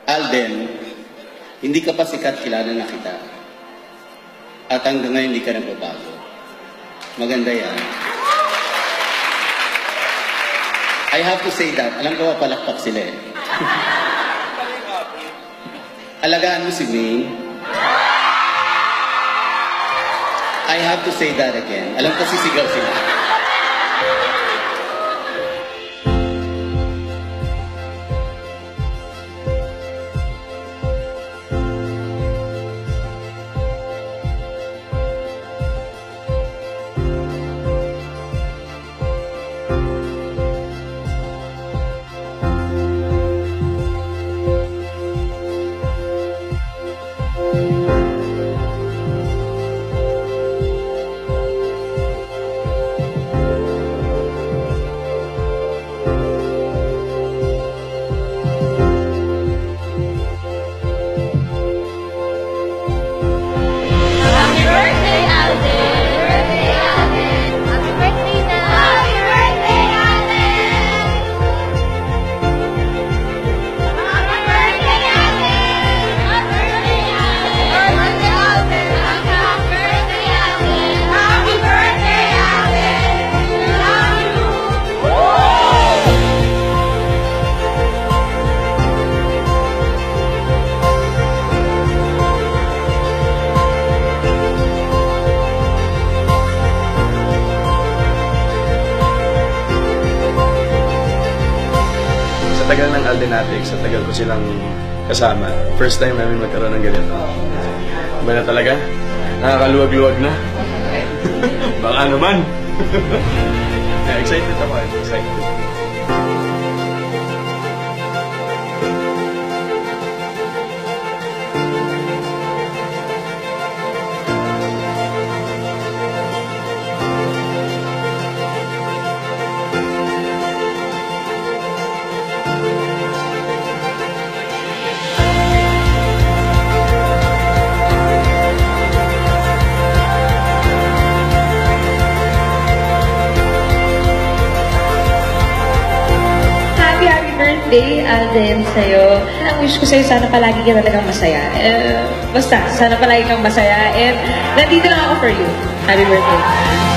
Alden, hindi ka pa sikat, kilala na kita. At hanggang ngayon hindi ka nagbabago. Maganda yan. I have to say that. Alam ko palakpak sila eh. Alagaan mo si Ming. I have to say that again. Alam ko sisigaw sila. Sa tagal ng Aldenatics, sa tagal ko silang kasama, first time namin magkaroon ng ganito. Iba na talaga? Nakakaluwag-luwag na. Baka naman. Excited ako. Excited. Birthday, Alden, sa'yo. Ang wish ko sa'yo, sana palagi ka talagang masaya. Basta, sana palagi kang masaya. And nandito lang ako for you. Happy birthday.